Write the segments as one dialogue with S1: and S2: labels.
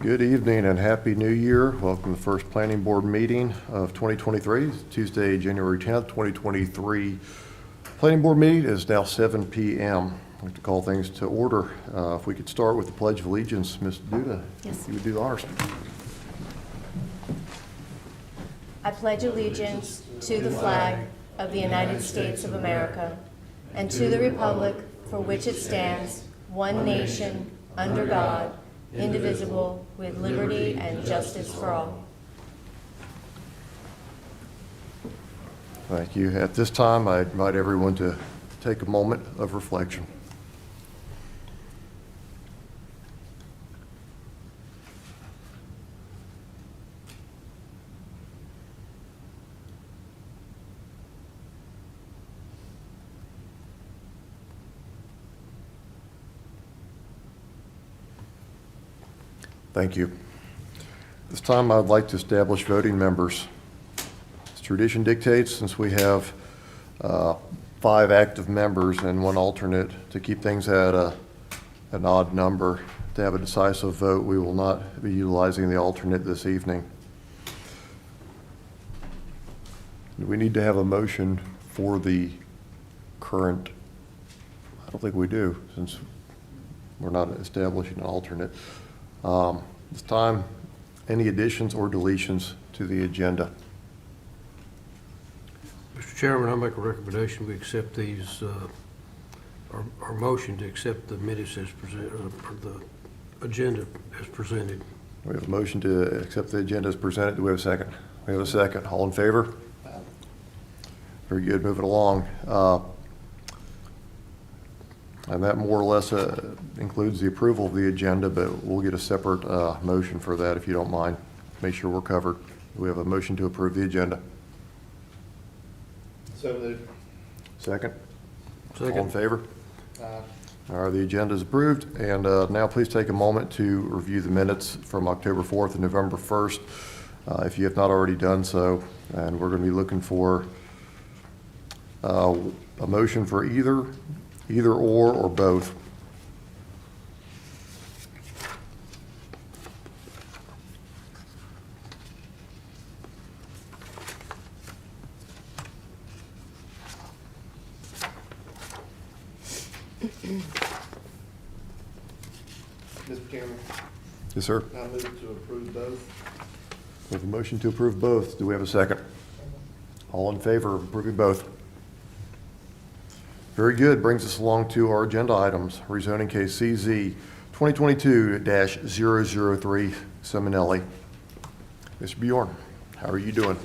S1: Good evening and Happy New Year. Welcome to the first Planning Board meeting of 2023, Tuesday, January 10th, 2023. Planning Board meeting is now 7 p.m. I'd like to call things to order. If we could start with the Pledge of Allegiance, Ms. Duda.
S2: Yes.
S1: You would do the honors.
S2: I pledge allegiance to the flag of the United States of America and to the republic for which it stands, one nation, under God, indivisible, with liberty and justice for all.
S1: Thank you. At this time, I invite everyone to take a moment of reflection. Thank you. This time I'd like to establish voting members. As tradition dictates, since we have 5 active members and 1 alternate, to keep things at an odd number, to have a decisive vote, we will not be utilizing the alternate this evening. Do we need to have a motion for the current? I don't think we do, since we're not establishing an alternate. This time, any additions or deletions to the agenda?
S3: Mr. Chairman, I make a recommendation we accept these, our motion to accept the minutes as presented, or the agenda as presented.
S1: We have a motion to accept the agenda as presented. Do we have a second? We have a second. All in favor? Very good. Moving along. And that more or less includes the approval of the agenda, but we'll get a separate motion for that if you don't mind. Make sure we're covered. We have a motion to approve the agenda.
S4: So moved.
S1: Second?
S3: Second.
S1: All in favor? All right, the agenda is approved. And now please take a moment to review the minutes from October 4th and November 1st, if you have not already done so. And we're going to be looking for a motion for either or both.
S4: Mr. Chairman,
S1: Yes, sir.
S4: I move to approve both.
S1: We have a motion to approve both. Do we have a second? All in favor of approving both? Very good. Brings us along to our agenda items. Rezoning case CZ 2022-003 Seminelli. Mr. Bjorn, how are you doing?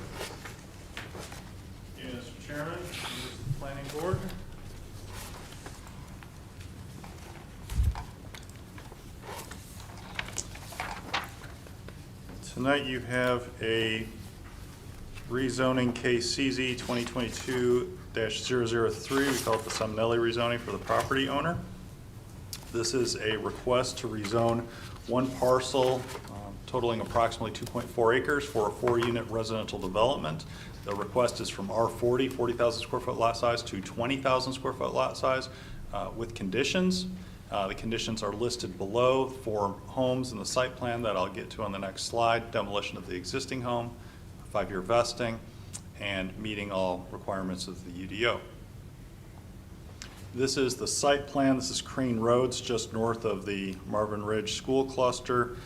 S5: Yes, Mr. Chairman, members of the Planning Board. Tonight you have a rezoning case CZ 2022-003. We call it the Seminelli rezoning for the property owner. This is a request to rezone one parcel totaling approximately 2.4 acres for a 4-unit residential development. The request is from R40, 40,000 square foot lot size, to 20,000 square foot lot size with conditions. The conditions are listed below for homes in the site plan that I'll get to on the next slide: demolition of the existing home, 5-year vesting, and meeting all requirements of the UDO. This is the site plan. This is Crane Roads, just north of the Marvin Ridge School Cluster.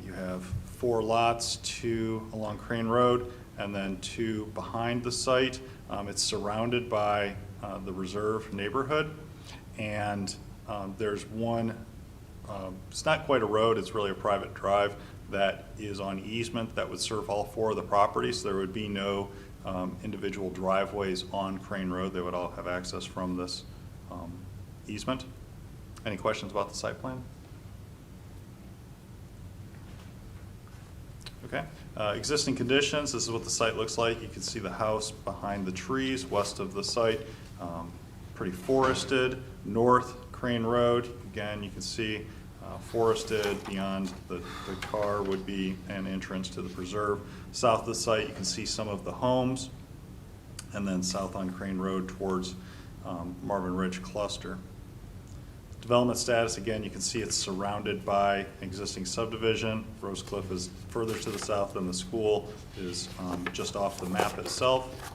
S5: You have 4 lots, 2 along Crane Road, and then 2 behind the site. It's surrounded by the reserve neighborhood, and there's one, it's not quite a road, it's really a private drive that is on easement that would serve all 4 of the properties. So there would be no individual driveways on Crane Road. They would all have access from this easement. Any questions about the site plan? Okay. Existing conditions, this is what the site looks like. You can see the house behind the trees west of the site, pretty forested. North Crane Road, again, you can see forested. Beyond the car would be an entrance to the preserve. South of the site, you can see some of the homes, and then south on Crane Road towards Marvin Ridge Cluster. Development status, again, you can see it's surrounded by existing subdivision. Rose Cliff is further to the south than the school, is just off the map itself.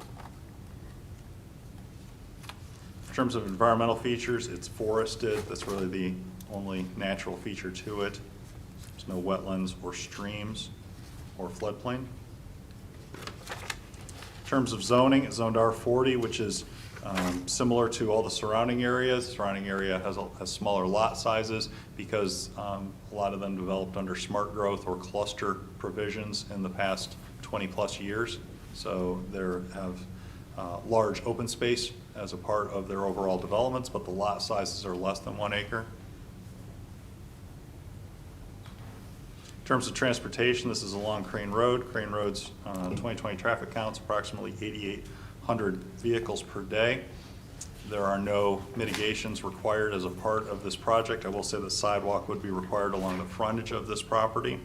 S5: In terms of environmental features, it's forested. That's really the only natural feature to it. There's no wetlands or streams or floodplain. In terms of zoning, it's zoned R40, which is similar to all the surrounding areas. The surrounding area has smaller lot sizes because a lot of them developed under smart growth or cluster provisions in the past 20-plus years. So they have large open space as a part of their overall developments, but the lot sizes are less than 1 acre. In terms of transportation, this is along Crane Road. Crane Road's 2020 traffic counts approximately 8,800 vehicles per day. There are no mitigations required as a part of this project. I will say that sidewalk would be required along the frontage of this property.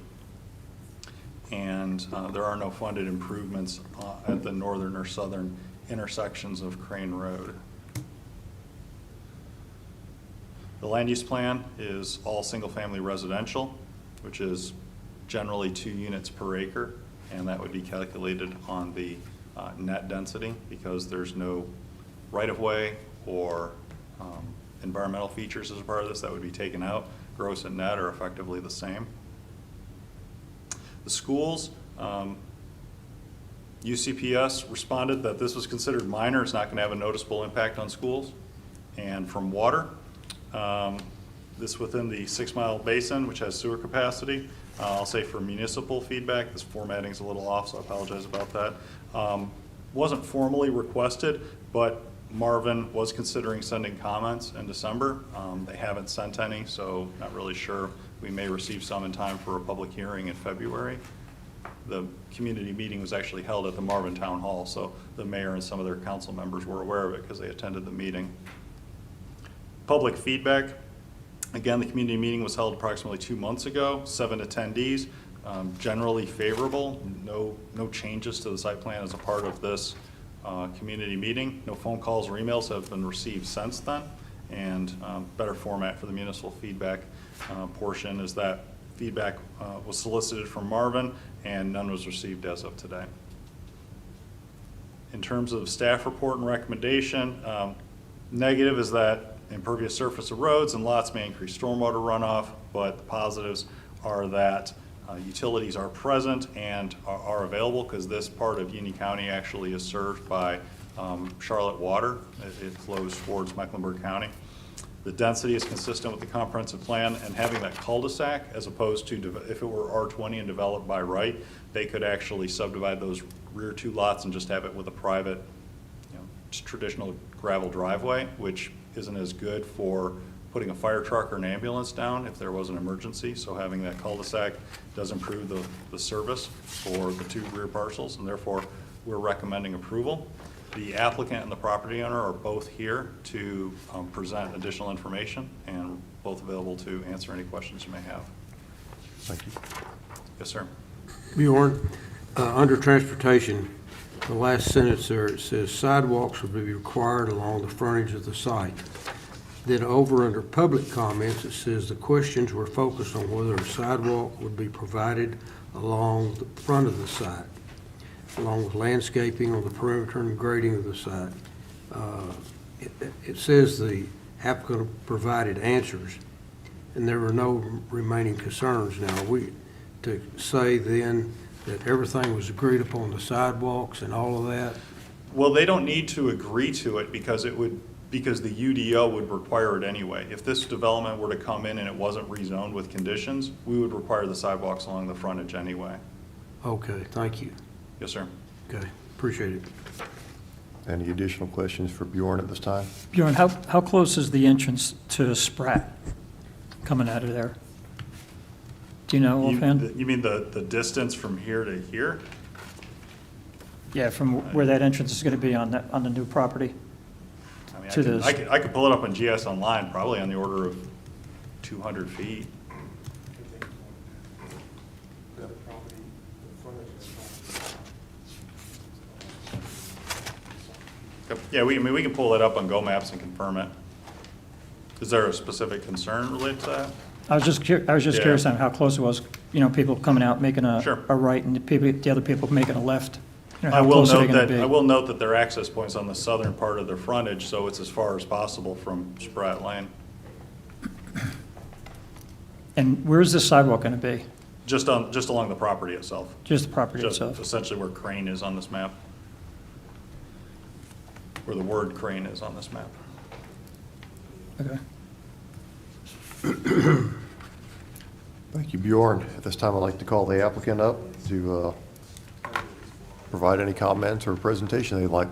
S5: And there are no funded improvements at the northern or southern intersections of Crane Road. The land use plan is all single-family residential, which is generally 2 units per acre, and that would be calculated on the net density because there's no right-of-way or environmental features as a part of this that would be taken out. Gross and net are effectively the same. The schools, UCPS responded that this was considered minor. It's not going to have a noticeable impact on schools. And from water, this within the 6 Mile Basin, which has sewer capacity. I'll say for municipal feedback, this formatting's a little off, so I apologize about that. Wasn't formally requested, but Marvin was considering sending comments in December. They haven't sent any, so not really sure. We may receive some in time for a public hearing in February. The community meeting was actually held at the Marvin Town Hall, so the mayor and some of their council members were aware of it because they attended the meeting. Public feedback. Again, the community meeting was held approximately 2 months ago, 7 attendees, generally favorable, no changes to the site plan as a part of this community meeting. No phone calls or emails have been received since then, and better format for the municipal feedback portion is that feedback was solicited from Marvin and none was received as of today. In terms of staff report and recommendation, negative is that impervious surface of roads and lots may increase stormwater runoff, but the positives are that utilities are present and are available because this part of Union County actually is served by Charlotte Water. It flows towards Mecklenburg County. The density is consistent with the comprehensive plan, and having that cul-de-sac as opposed to if it were R20 and developed by right, they could actually subdivide those rear 2 lots and just have it with a private, just traditional gravel driveway, which isn't as good for putting a fire truck or an ambulance down if there was an emergency. So having that cul-de-sac does improve the service for the 2 rear parcels, and therefore we're recommending approval. The applicant and the property owner are both here to present additional information and both available to answer any questions you may have.
S1: Thank you.
S5: Yes, sir.
S3: Bjorn, under transportation, the last sentence there, it says sidewalks will be required along the frontage of the site. Then over under public comments, it says the questions were focused on whether a sidewalk would be provided along the front of the site, along with landscaping on the perimeter and grading of the site. It says the applicant provided answers, and there were no remaining concerns. Now, are we to say then that everything was agreed upon, the sidewalks and all of that?
S5: Well, they don't need to agree to it because the UDO would require it anyway. If this development were to come in and it wasn't rezoned with conditions, we would require the sidewalks along the frontage anyway.
S3: Okay, thank you.
S5: Yes, sir.
S3: Okay, appreciate it.
S1: Any additional questions for Bjorn at this time?
S6: Bjorn, how close is the entrance to Spratt coming out of there? Do you know offhand?
S5: You mean the distance from here to here?
S6: Yeah, from where that entrance is going to be on the new property?
S5: I mean,
S6: To the-
S5: I could pull it up on GS Online, probably on the order of 200 feet. Yeah, we can pull it up on Go Maps and confirm it. Is there a specific concern related to that?
S6: I was just
S5: Yeah.
S6: curious on how close it was, people coming out, making
S5: Sure.
S6: a right, and the other people making a left.
S5: I
S6: How
S5: will
S6: close are they
S5: note
S6: gonna
S5: that,
S6: be?
S5: I will note that their access point's on the southern part of their frontage, so it's as far as possible from Spratt Lane.
S6: And where's this sidewalk gonna be?
S5: Just along the property itself.
S6: Just the property
S5: Just
S6: itself?
S5: essentially where Crane is on this map. Where the word Crane is on this map.
S6: Okay.
S1: Thank you, Bjorn. At this time, I'd like to call the applicant up to provide any comments or presentation they'd like.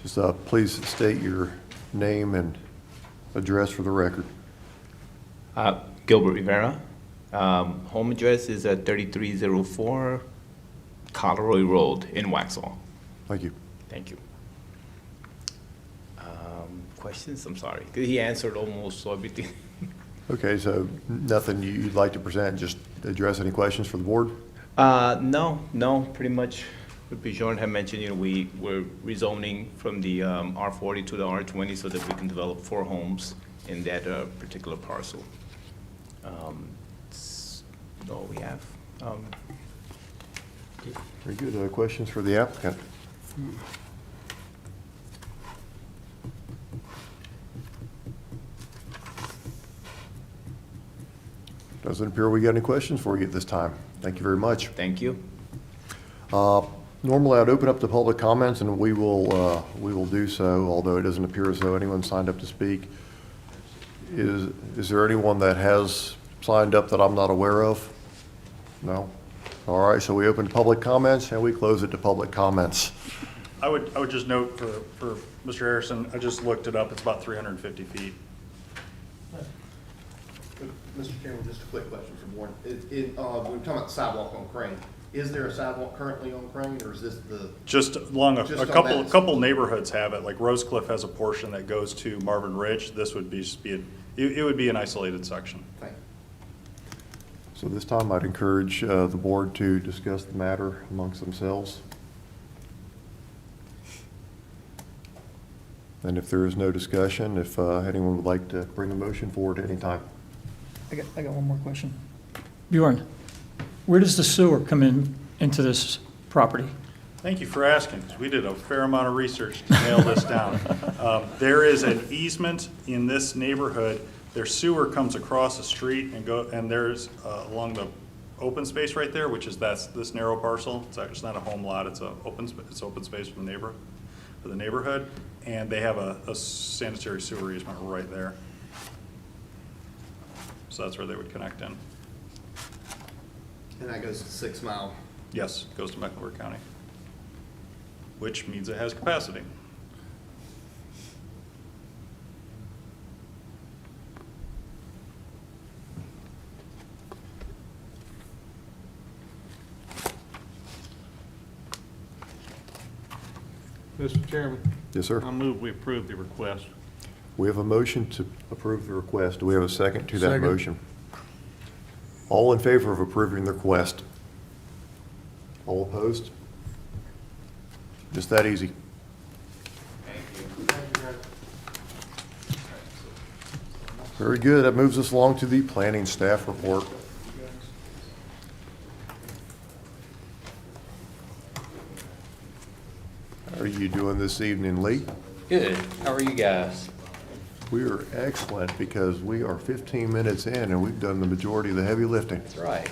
S1: Just please state your name and address for the record.
S7: Gilbert Rivera. Home address is at 3304 Colleroy Road in Waxhaw.
S1: Thank you.
S7: Thank you. Questions? I'm sorry. He answered almost everything.
S1: Okay, so nothing you'd like to present, just address any questions for the board?
S7: No, pretty much what Bjorn had mentioned, we're rezoning from the R40 to the R20 so that we can develop 4 homes in that particular parcel. That's all we have.
S1: Very good. Questions for the applicant? Doesn't appear we got any questions for you at this time. Thank you very much.
S7: Thank you.
S1: Normally, I'd open up to public comments, and we will do so, although it doesn't appear as though anyone signed up to speak. Is there anyone that has signed up that I'm not aware of? No? All right, so we open to public comments, and we close it to public comments.
S5: I would just note for Mr. Harrison, I just looked it up, it's about 350 feet.
S4: Mr. Chairman, just a quick question for Warren. We were talking about the sidewalk on Crane. Is there a sidewalk currently on Crane, or is this the?
S5: Just along
S4: Just
S5: a
S4: on
S5: couple,
S4: that.
S5: couple neighborhoods have it, like Rosecliff has a portion that goes to Marvin Ridge. This would be, it would be an isolated section.
S4: Thank you.
S1: So this time, I'd encourage the board to discuss the matter amongst themselves. And if there is no discussion, if anyone would like to bring a motion forward at any time.
S6: I got one more question. Bjorn, where does the sewer come into this property?
S5: Thank you for asking, because we did a fair amount of research to nail this down. There is an easement in this neighborhood. Their sewer comes across the street and there's along the open space right there, which is this narrow parcel. It's not a home lot, it's open space for the neighborhood. And they have a sanitary sewer easement right there. So that's where they would connect in.
S4: And that goes to 6 Mile.
S5: Yes, it goes to Mecklenburg County, which means it has capacity.
S8: Mr. Chairman,
S1: Yes, sir.
S8: I move we approve the request.
S1: We have a motion to approve the request. Do we have a second to that
S3: Second.
S1: motion? All in favor of approving the request? All opposed? Just that easy. Very good. That moves us along to the planning staff report. How are you doing this evening, Lee?
S9: Good. How are you guys?
S1: We are excellent because we are 15 minutes in and we've done the majority of the heavy lifting.
S9: That's right.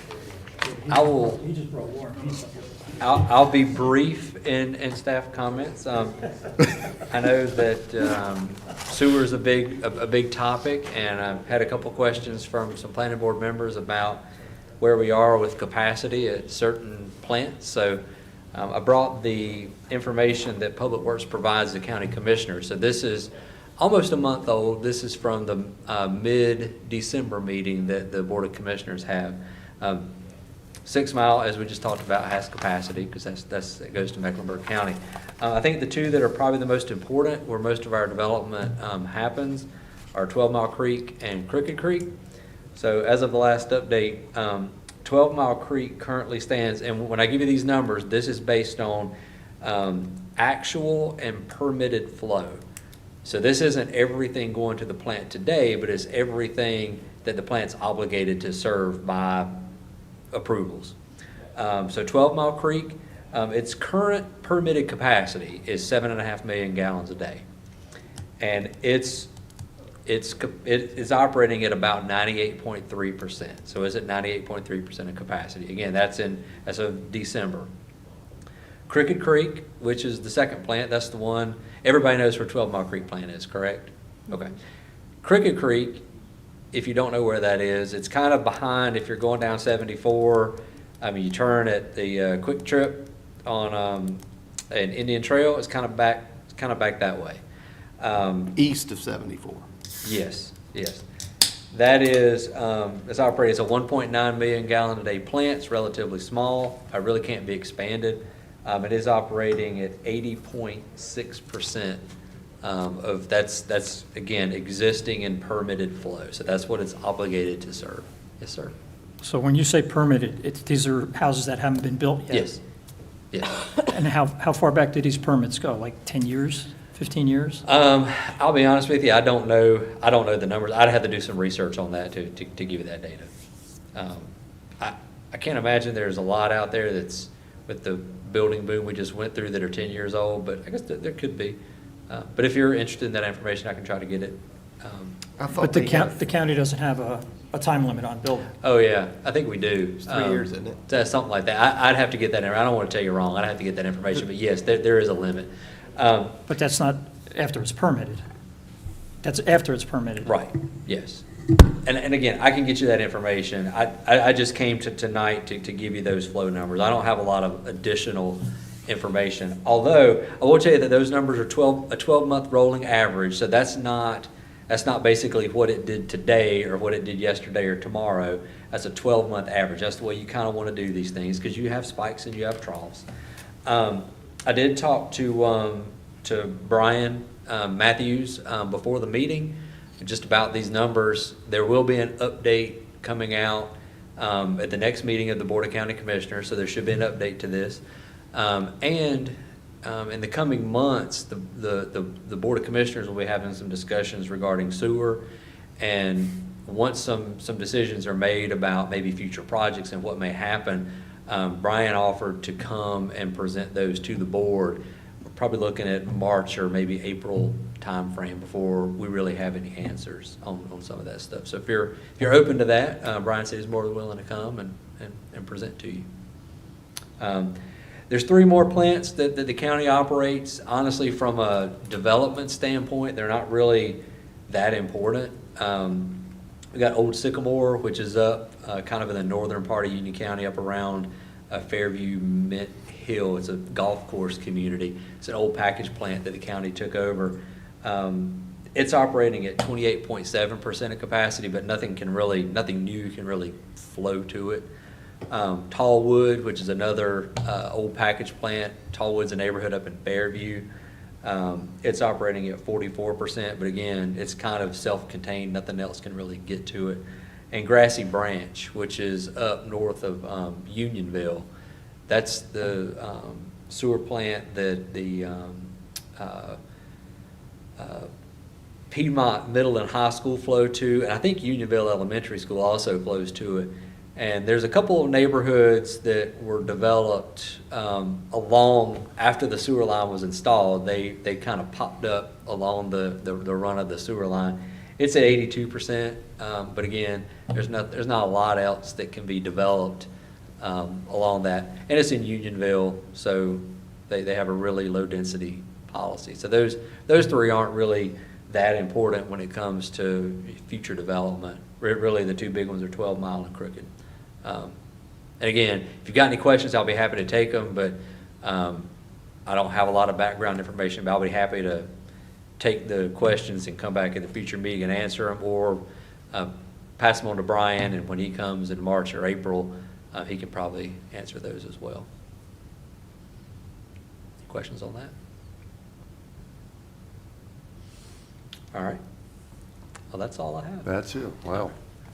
S9: I will.
S6: He just brought Warren.
S9: I'll be brief in staff comments. I know that sewer is a big topic, and I've had a couple questions from some planning board members about where we are with capacity at certain plants. So I brought the information that Public Works provides the county commissioners. So this is almost a month old. This is from the mid-December meeting that the Board of Commissioners have. 6 Mile, as we just talked about, has capacity because it goes to Mecklenburg County. I think the two that are probably the most important, where most of our development happens, are 12 Mile Creek and Crooked Creek. So as of the last update, 12 Mile Creek currently stands, and when I give you these numbers, this is based on actual and permitted flow. So this isn't everything going to the plant today, but it's everything that the plant's obligated to serve by approvals. So 12 Mile Creek, its current permitted capacity is 7.5 million gallons a day. And it's operating at about 98.3%. So it's at 98.3% of capacity. Again, that's of December. Crooked Creek, which is the second plant, that's the one, everybody knows where 12 Mile Creek plant is, correct? Okay. Crooked Creek, if you don't know where that is, it's kind of behind, if you're going down 74, you turn at the Quick Trip on an Indian Trail, it's kind of back that way.
S4: East of 74.
S9: Yes. That is, it's operating as a 1.9 million gallon a day plant. It's relatively small. It really can't be expanded. It is operating at 80.6% of that's again existing and permitted flow. So that's what it's obligated to serve. Yes, sir.
S6: So when you say permitted, these are houses that haven't been built yet?
S9: Yes.
S6: And how far back did these permits go? Like 10 years, 15 years?
S9: I'll be honest with you, I don't know the numbers. I'd have to do some research on that to give you that data. I can't imagine there's a lot out there that's with the building boom we just went through that are 10 years old, but I guess there could be. But if you're interested in that information, I can try to get it.
S6: But the county doesn't have a time limit on building?
S9: Oh, yeah, I think we do.
S4: It's 3 years, isn't it?
S9: Something like that. I'd have to get that in. I don't want to tell you wrong. I'd have to get that information, but yes, there is a limit.
S6: But that's not after it's permitted? That's after it's permitted?
S9: Right, yes. And again, I can get you that information. I just came to tonight to give you those flow numbers. I don't have a lot of additional information. Although, I will tell you that those numbers are a 12-month rolling average, so that's not basically what it did today or what it did yesterday or tomorrow. That's a 12-month average. That's the way you kind of want to do these things because you have spikes and you have troughs. I did talk to Brian Matthews before the meeting just about these numbers. There will be an update coming out at the next meeting of the Board of County Commissioners, so there should be an update to this. And in the coming months, the Board of Commissioners will be having some discussions regarding sewer, and once some decisions are made about maybe future projects and what may happen, Brian offered to come and present those to the board. We're probably looking at March or maybe April timeframe before we really have any answers on some of that stuff. So if you're open to that, Brian said he's more than willing to come and present to you. There's 3 more plants that the county operates. Honestly, from a development standpoint, they're not really that important. We got Old Sycamore, which is up kind of in the northern part of Union County, up around Fairview Mint Hill. It's a golf course community. It's an old package plant that the county took over. It's operating at 28.7% of capacity, but nothing new can really flow to it. Tallwood, which is another old package plant. Tallwood's a neighborhood up in Fairview. It's operating at 44%, but again, it's kind of self-contained. Nothing else can really get to it. And Grassy Branch, which is up north of Unionville. That's the sewer plant that the Piedmont Middle and High School flow to, and I think Unionville Elementary School also flows to it. And there's a couple of neighborhoods that were developed along after the sewer line was installed. They kind of popped up along the run of the sewer line. It's at 82%, but again, there's not a lot else that can be developed along that. And it's in Unionville, so they have a really low density policy. So those 3 aren't really that important when it comes to future development. Really, the 2 big ones are 12 Mile and Crooked. And again, if you've got any questions, I'll be happy to take them, but I don't have a lot of background information, but I'll be happy to take the questions and come back at a future meeting and answer them, or pass them on to Brian, and when he comes in March or April, he can probably answer those as well. Any questions on that? All right. Well, that's all I have.
S1: That's it. Wow.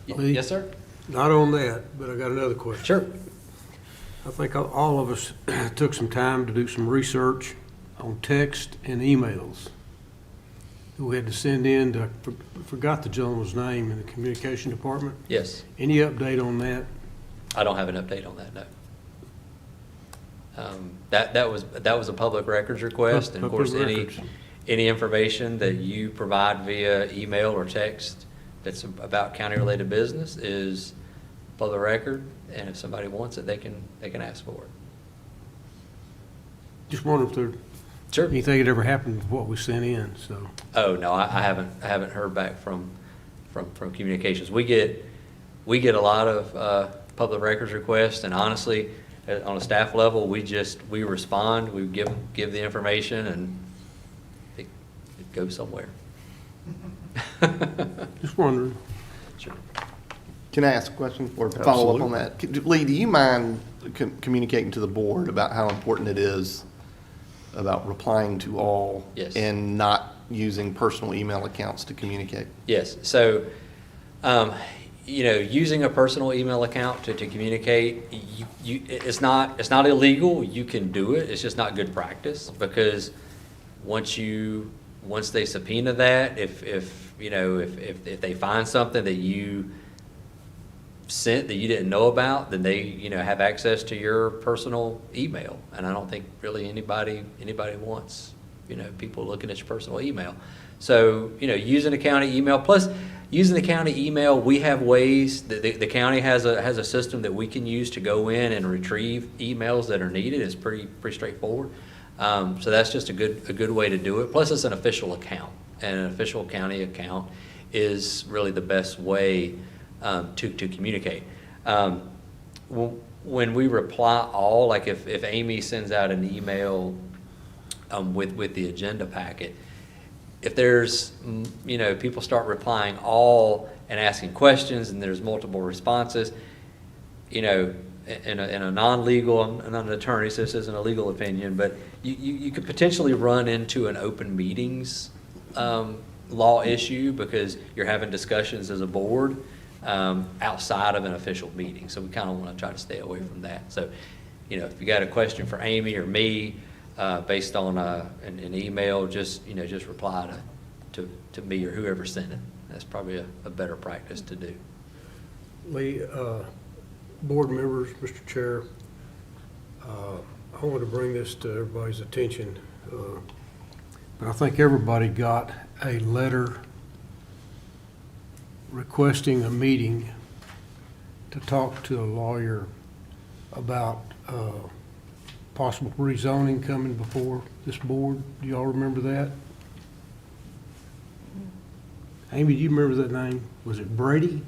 S3: Lee?
S9: Yes, sir?
S3: Not on that, but I got another question.
S9: Sure.
S3: I think all of us took some time to do some research on text and emails. who had to send in, forgot the gentleman's name in the communication department.
S9: Yes,
S3: Any update on that?
S9: I don't have an update on that, no. That was a public records request, and of course,
S3: Public records.
S9: any information that you provide via email or text that's about county-related business is public record, and if somebody wants it, they can ask for it.
S3: Just wonder if there,
S9: Sure.
S3: anything had ever happened with what we sent in, so.
S9: Oh, no, I haven't heard back from communications. We get a lot of public records requests, and honestly, on a staff level, we respond, we give the information, and it goes somewhere.
S3: Just wondering.
S9: Sure.
S4: Can I ask a question or follow up on that? Lee, do you mind communicating to the board about how important it is about replying to all?
S9: Yes.
S4: And not using personal email accounts to communicate?
S9: Yes, so, using a personal email account to communicate, it's not illegal, you can do it, it's just not good practice, because once they subpoena that, if they find something that you sent that you didn't know about, then they, have access to your personal email, and I don't think really anybody wants, people looking at your personal email. So, using a county email, plus using the county email, we have ways, the county has a system that we can use to go in and retrieve emails that are needed. It's pretty straightforward. So that's just a good way to do it. Plus, it's an official account, and an official county account is really the best way to communicate. When we reply all, like if Amy sends out an email with the agenda packet, if there's, people start replying all and asking questions, and there's multiple responses, in a non-legal, I'm not an attorney, so this isn't a legal opinion, but you could potentially run into an open meetings law issue, because you're having discussions as a board outside of an official meeting. So we kind of want to try to stay away from that. So, if you got a question for Amy or me, based on an email, just reply to me or whoever sent it. That's probably a better practice to do.
S3: Lee, board members, Mr. Chair, I want to bring this to everybody's attention. But I think everybody got a letter requesting a meeting to talk to a lawyer about possible rezoning coming before this board. Do y'all remember that? Amy, do you remember that name? Was it Brady?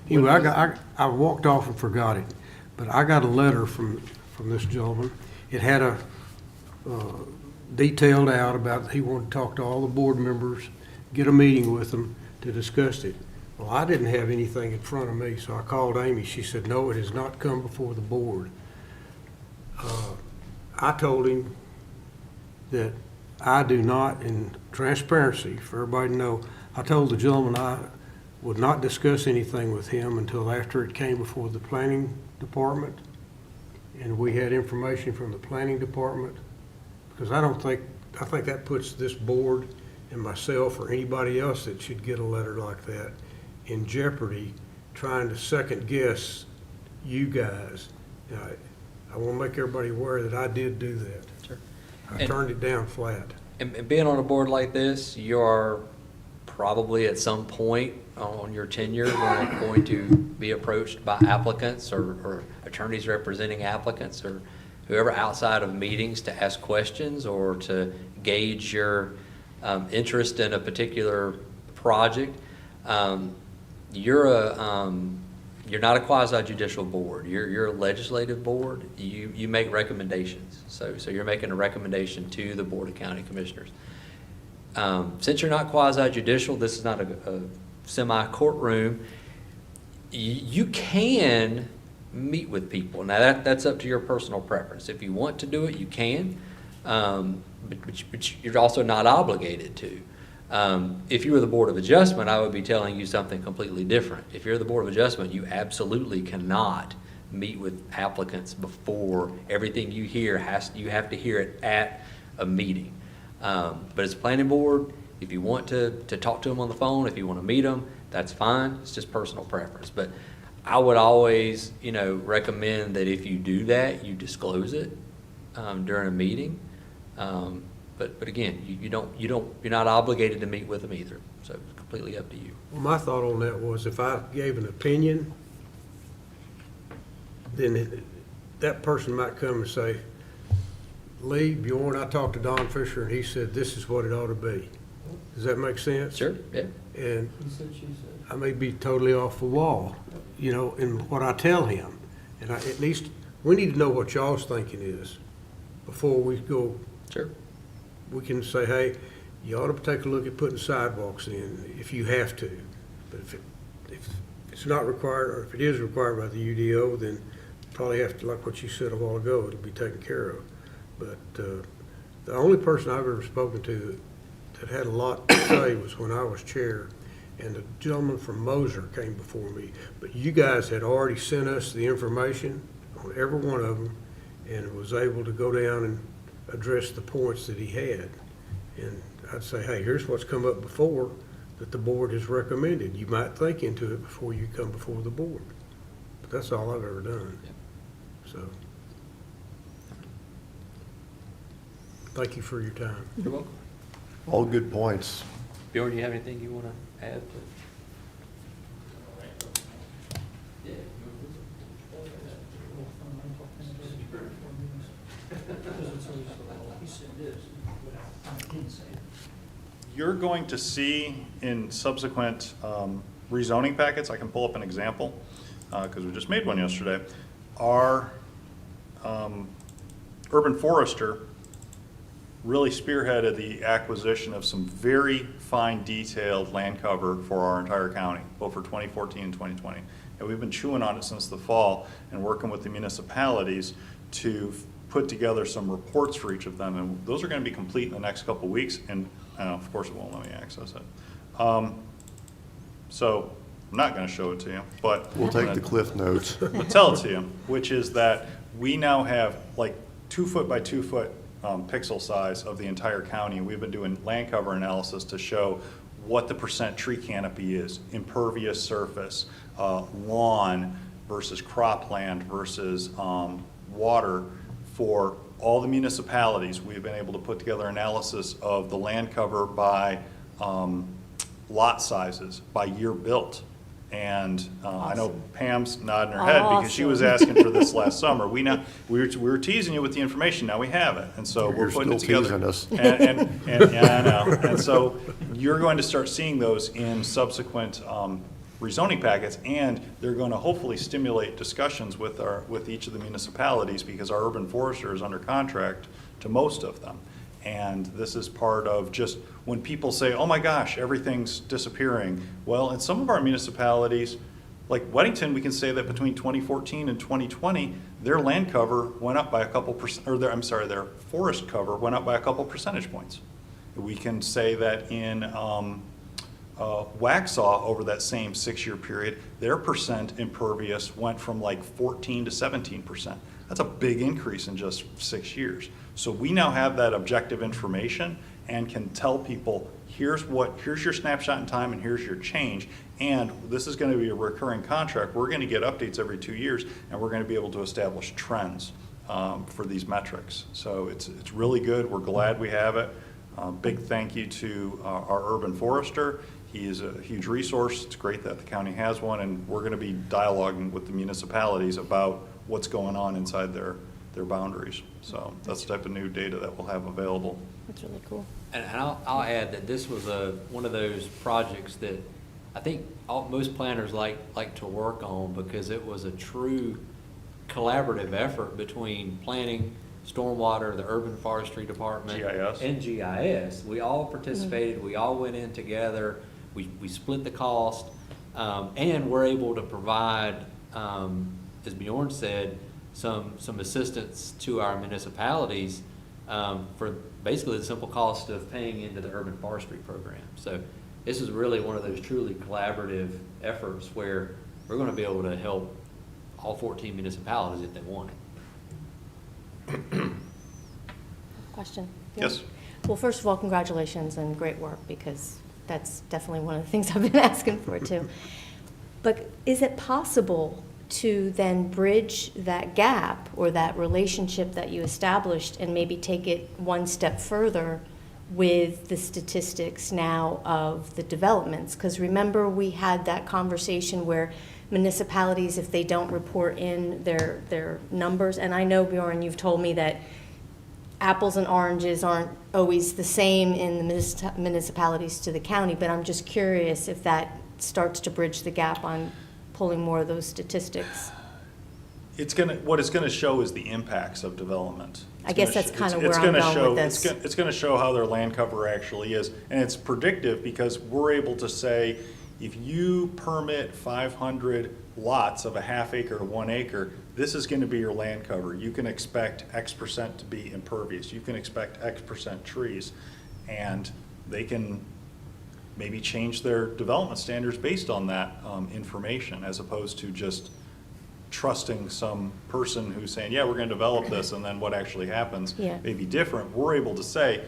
S3: Anyway, I walked off and forgot it, but I got a letter from this gentleman. It had a detailed out about he wanted to talk to all the board members, get a meeting with them to discuss it. Well, I didn't have anything in front of me, so I called Amy. She said, no, it has not come before the board. I told him that I do not, in transparency, for everybody to know, I told the gentleman I would not discuss anything with him until after it came before the planning department, and we had information from the planning department, because I think that puts this board and myself or anybody else that should get a letter like that in jeopardy, trying to second guess you guys. Now, I want to make everybody aware that I did do that.
S9: Sure.
S3: I turned it down flat.
S9: And being on a board like this, you are probably at some point on your tenure going to be approached by applicants or attorneys representing applicants or whoever outside of meetings to ask questions or to gauge your interest in a particular project. You're not a quasi-judicial board. You're a legislative board. You make recommendations. So you're making a recommendation to the Board of County Commissioners. Since you're not quasi-judicial, this is not a semi-courtroom, you can meet with people. Now, that's up to your personal preference. If you want to do it, you can, but you're also not obligated to. If you were the Board of Adjustment, I would be telling you something completely different. If you're the Board of Adjustment, you absolutely cannot meet with applicants before everything you hear you have to hear it at a meeting. But as a planning board, if you want to talk to them on the phone, if you want to meet them, that's fine. It's just personal preference. But I would always, recommend that if you do that, you disclose it during a meeting. But again, you're not obligated to meet with them either. So it's completely up to you.
S3: Well, my thought on that was if I gave an opinion, then that person might come and say, Lee, Bjorn, I talked to Don Fisher and he said this is what it ought to be. Does that make sense?
S9: Sure, yeah.
S3: And I may be totally off the wall, in what I tell him. And at least, we need to know what y'all's thinking is before we go.
S9: Sure.
S3: We can say, hey, you ought to take a look at putting sidewalks in if you have to. But if it's not required, or if it is required by the UDO, then probably have to, like what you said a while ago, it'll be taken care of. But the only person I've ever spoken to that had a lot to say was when I was chair, and the gentleman from Moser came before me. But you guys had already sent us the information on every one of them, and was able to go down and address the points that he had. And I'd say, hey, here's what's come up before that the board has recommended. You might think into it before you come before the board. But that's all I've ever done. So, thank you for your time.
S9: You're welcome.
S1: All good points.
S9: Bjorn, do you have anything you want to add?
S5: You're going to see in subsequent rezoning packets, I can pull up an example, because we just made one yesterday. Our urban forester really spearheaded the acquisition of some very fine detailed land cover for our entire county, both for 2014 and 2020. And we've been chewing on it since the fall and working with the municipalities to put together some reports for each of them. And those are going to be complete in the next couple of weeks. And of course, it won't let me access it. So I'm not going to show it to you, but
S1: We'll take the cliff notes.
S5: I'll tell it to you, which is that we now have like 2 foot by 2 foot pixel size of the entire county. We've been doing land cover analysis to show what the percent tree canopy is, impervious surface, lawn versus cropland versus water for all the municipalities. We've been able to put together analysis of the land cover by lot sizes, by year built. And I know Pam's nodding her head because she was asking for this last summer. We were teasing you with the information, now we have it. And so we're
S1: You're
S5: putting it
S1: still
S5: together.
S1: teasing us.
S5: And yeah, I know. And so you're going to start seeing those in subsequent rezoning packets, and they're going to hopefully stimulate discussions with each of the municipalities, because our urban forester is under contract to most of them. And this is part of just when people say, oh my gosh, everything's disappearing. Well, in some of our municipalities, like Weddington, we can say that between 2014 and 2020, their land cover went up by a couple percent, or their forest cover went up by a couple percentage points. We can say that in Waxhaw, over that same 6-year period, their percent impervious went from like 14 to 17%. That's a big increase in just 6 years. So we now have that objective information and can tell people, here's your snapshot in time and here's your change. And this is going to be a recurring contract. We're going to get updates every 2 years, and we're going to be able to establish trends for these metrics. So it's really good. We're glad we have it. Big thank you to our urban forester. He is a huge resource. It's great that the county has one, and we're going to be dialoguing with the municipalities about what's going on inside their boundaries. So that's the type of new data that we'll have available.
S2: That's really cool.
S9: And I'll add that this was one of those projects that I think most planners like to work on, because it was a true collaborative effort between planning, stormwater, the urban forestry department,
S5: GIS.
S9: and GIS. We all participated. We all went in together. We split the cost, and we're able to provide, as Bjorn said, some assistance to our municipalities for basically the simple cost of paying into the urban forestry program. So this is really one of those truly collaborative efforts where we're going to be able to help all 14 municipalities if they want it.
S2: Question?
S5: Yes.
S2: Well, first of all, congratulations and great work, because that's definitely one of the things I've been asking for too. But is it possible to then bridge that gap or that relationship that you established and maybe take it one step further with the statistics now of the developments? Because remember, we had that conversation where municipalities, if they don't report in their numbers, and I know, Bjorn, you've told me that apples and oranges aren't always the same in the municipalities to the county, but I'm just curious if that starts to bridge the gap on pulling more of those statistics.
S5: What it's gonna show is the impacts of development.
S2: I guess that's kind of where I'm going with this.
S5: It's gonna show how their land cover actually is, and it's predictive because we're able to say, if you permit 500 lots of a half acre to 1 acre, this is gonna be your land cover. You can expect X% to be impervious. You can expect X% trees. And they can maybe change their development standards based on that information, as opposed to just trusting some person who's saying, yeah, we're gonna develop this, and then what actually happens
S2: Yeah.
S5: may be different. We're able to say,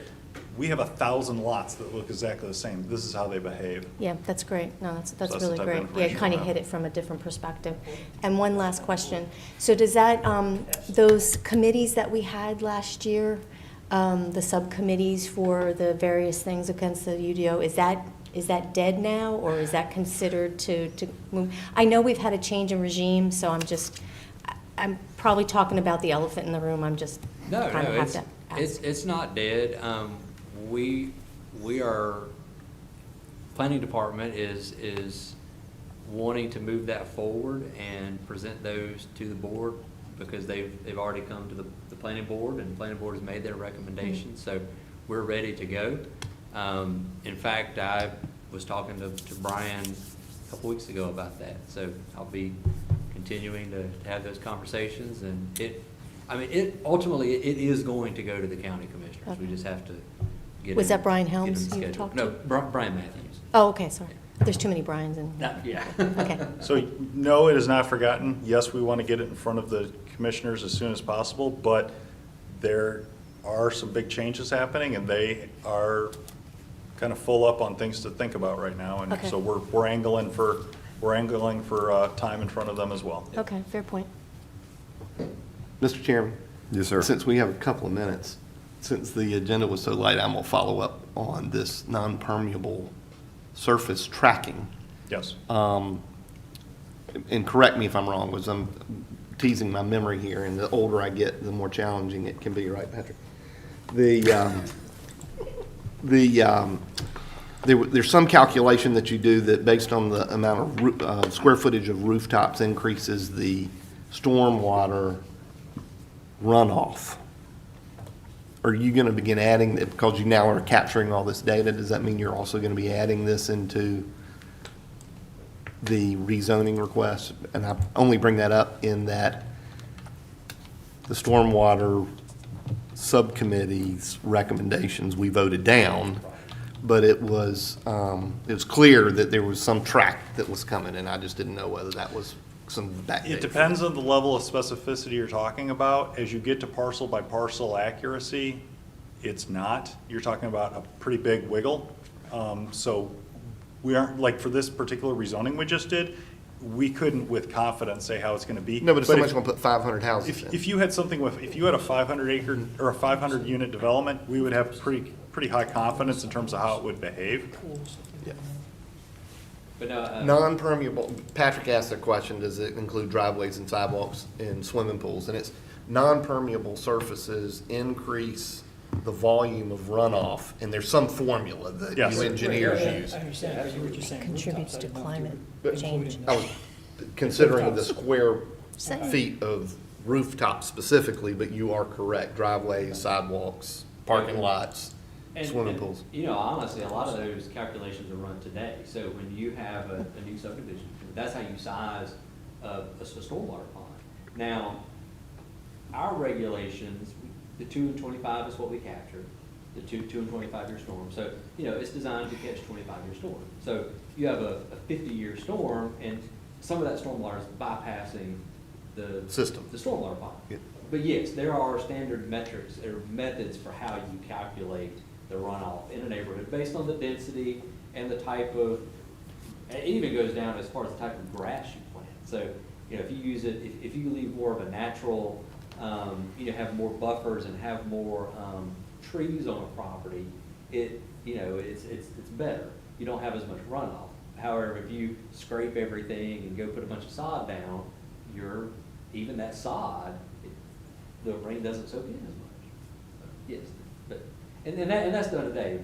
S5: we have 1,000 lots that look exactly the same. This is how they behave.
S2: Yeah, that's great. No, that's
S5: that's the
S2: really
S5: type of
S2: great. Yeah,
S5: information
S2: kind of
S5: we'll
S2: hit
S5: have.
S2: it from a different perspective. And one last question. So does that, those committees that we had last year, the subcommittees for the various things against the UDO, is that dead now, or is that considered to move? I know we've had a change in regime, so I'm probably talking about the elephant in the room. I'm just
S9: No,
S2: kind of
S9: no,
S2: have to ask.
S9: it's not dead. We are, planning department is wanting to move that forward and present those to the board, because they've already come to the planning board, and the planning board has made their recommendations, so we're ready to go. In fact, I was talking to Brian a couple weeks ago about that, so I'll be continuing to have those conversations, and ultimately, it is going to go to the county commissioners. We
S2: Okay.
S9: just have to get
S2: Was
S9: them-
S2: that Brian
S9: get them
S2: Helms you
S9: scheduled.
S2: talked
S9: No,
S2: to?
S9: Brian Matthews.
S2: Oh, okay, sorry. There's too many Brians in.
S9: Yeah.
S2: Okay.
S5: So, no, it is not forgotten. Yes, we want to get it in front of the commissioners as soon as possible, but there are some big changes happening, and they are kind of full up on things to think about right now. And
S2: Okay.
S5: so we're angling for time in front of them as well.
S2: Okay, fair point.
S4: Mr. Chairman?
S1: Yes, sir.
S4: Since we have a couple of minutes, since the agenda was so light, I'm going to follow up on this non-permeable surface tracking.
S5: Yes.
S4: And correct me if I'm wrong, because I'm teasing my memory here, and the older I get, the more challenging it can be, right, Patrick? There's some calculation that you do that, based on the amount of square footage of rooftops, increases the stormwater runoff. Are you going to begin adding, because you now are capturing all this data, does that mean you're also going to be adding this into the rezoning request? And I only bring that up in that the stormwater subcommittee's recommendations we voted down, but it was clear that there was some track that was coming, and I just didn't know whether that was some backdate.
S5: It depends on the level of specificity you're talking about. As you get to parcel by parcel accuracy, it's not. You're talking about a pretty big wiggle. So we aren't, like for this particular rezoning we just did, we couldn't with confidence say how it's gonna be.
S4: No, but if somebody's
S5: if-
S4: going to put 500 houses in.
S5: If you had something with, if you had a 500 acre or a 500 unit development, we would have pretty high confidence in terms of how it would behave.
S9: But no,
S4: Non-permeable, Patrick asked a question, does it include driveways and sidewalks and swimming pools? And it's non-permeable surfaces increase the volume of runoff, and there's some formula that
S5: Yes.
S4: you engineers use.
S2: Contributes to climate change.
S4: I was considering the square
S2: Same.
S4: feet of rooftop specifically, but you are correct, driveways, sidewalks, parking lots, swimming pools.
S9: Honestly, a lot of those calculations are run today. So when you have a new subdivision, that's how you size a stormwater pond. Now, our regulations, the 2 and 25 is what we capture, the 2 and 25-year storm. So, it's designed to catch 25-year storm. So you have a 50-year storm, and some of that stormwater is bypassing
S10: the.
S4: System.
S10: The stormwater pond.
S4: Yeah.
S10: But yes, there are standard metrics or methods for how you calculate the runoff in a neighborhood based on the density and the type of, and it even goes down as far as the type of grass you plant. So, you know, if you use it, if you leave more of a natural, you know, have more buffers and have more, trees on a property, it, you know, it's better. You don't have as much runoff. However, if you scrape everything and go put a bunch of sod down, even that sod, the rain doesn't soak in as much. Yes, but, and that's done today,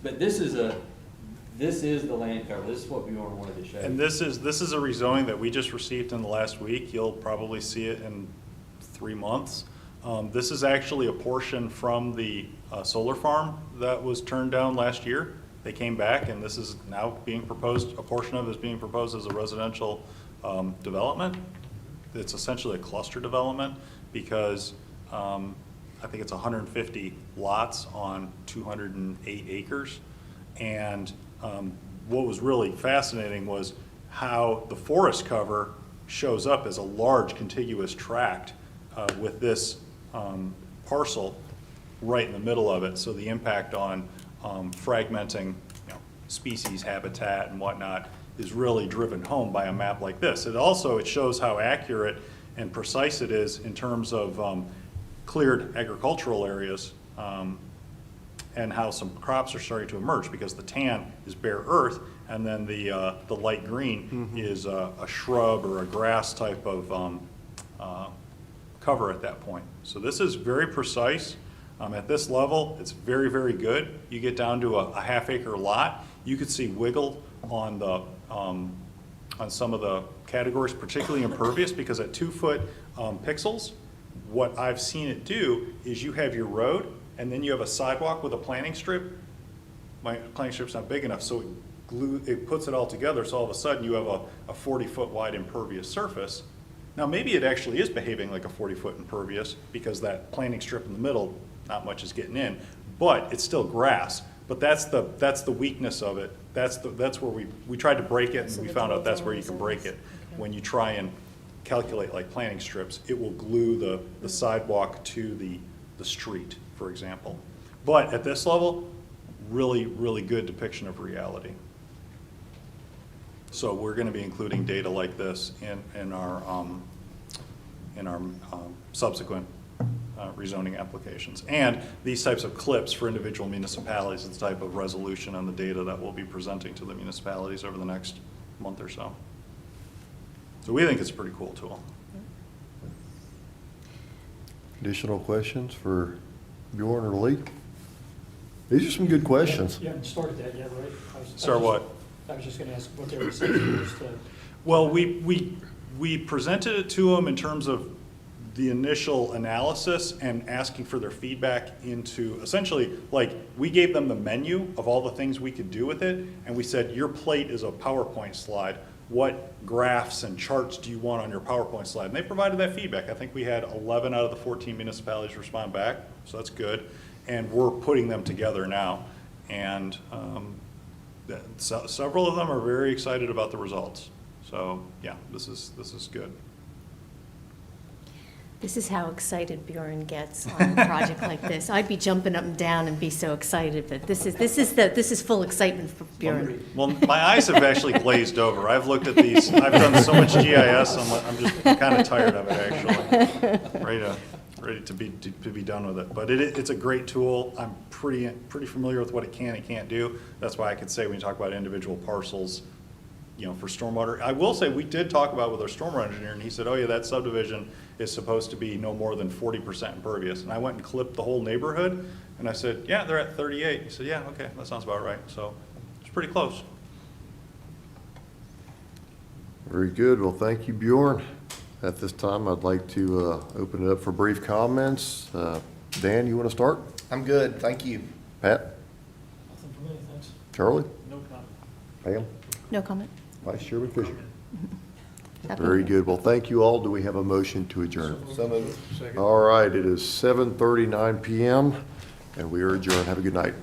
S10: but this is the land cover. This is what Bjorn wanted to show.
S5: And this is a rezoning that we just received in the last week. You'll probably see it in 3 months. This is actually a portion from the solar farm that was turned down last year. They came back, and this is now being proposed, a portion of it is being proposed as a residential development. It's essentially a cluster development because I think it's 150 lots on 208 acres. And what was really fascinating was how the forest cover shows up as a large contiguous tract with this parcel right in the middle of it. So the impact on fragmenting, you know, species habitat and whatnot is really driven home by a map like this. It shows how accurate and precise it is in terms of cleared agricultural areas and how some crops are starting to emerge, because the tan is bare earth, and then the light green is a shrub or a grass type of cover at that point. So this is very precise. At this level, it's very, very good. You get down to a half-acre lot, you could see wiggle on the on some of the categories, particularly impervious, because at 2-foot pixels, what I've seen it do is you have your road, and then you have a sidewalk with a planting strip. My planting strip's not big enough, so it puts it all together, so all of a sudden you have a 40-foot wide impervious surface. Now, maybe it actually is behaving like a 40-foot impervious, because that planting strip in the middle, not much is getting in, but it's still grass. But that's the weakness of it. That's where we tried to break it, and we found out that's where you can break it. When you try and calculate like planting strips, it will glue the sidewalk to the street, for example. But at this level, really, really good depiction of reality. So we're going to be including data like this in our subsequent rezoning applications. And these types of clips for individual municipalities is the type of resolution on the data that we'll be presenting to the municipalities over the next month or so. So we think it's a pretty cool tool.
S1: Additional questions for Bjorn or Lee? These are some good questions.
S6: You haven't started that yet, right?
S5: Start what?
S6: I was just gonna ask what their reception was to.
S5: Well, we presented it to them in terms of the initial analysis and asking for their feedback into, essentially, like, we gave them the menu of all the things we could do with it, and we said, your plate is a PowerPoint slide. What graphs and charts do you want on your PowerPoint slide? And they provided that feedback. I think we had 11 out of the 14 municipalities respond back, so that's good. And we're putting them together now. And several of them are very excited about the results. So yeah, this is good.
S2: This is how excited Bjorn gets on a project like this. I'd be jumping up and down and be so excited, but this is full excitement for Bjorn.
S5: Well, my eyes have actually glazed over. I've looked at these, I've done so much GIS, I'm just kind of tired of it, actually. Ready to be done with it. But it's a great tool. I'm pretty familiar with what it can and can't do. That's why I could say when you talk about individual parcels, you know, for stormwater. I will say, we did talk about with our stormwater engineer, and he said, oh yeah, that subdivision is supposed to be no more than 40% impervious. And I went and clipped the whole neighborhood, and I said, yeah, they're at 38. He said, yeah, okay, that sounds about right. So it's pretty close.
S1: Very good. Well, thank you, Bjorn. At this time, I'd like to open it up for brief comments. Dan, you want to start?
S4: I'm good, thank you.
S1: Pat?
S6: Nothing for me, thanks.
S1: Charlie?
S6: No comment.
S1: Pam?
S2: No comment?
S1: Vice Chairman Fisher?
S2: Happy.
S1: Very good. Well, thank you all. Do we have a motion to adjourn?
S4: So moved.
S3: Second.
S1: All right, it is 7:39 PM, and we are adjourned. Have a good night.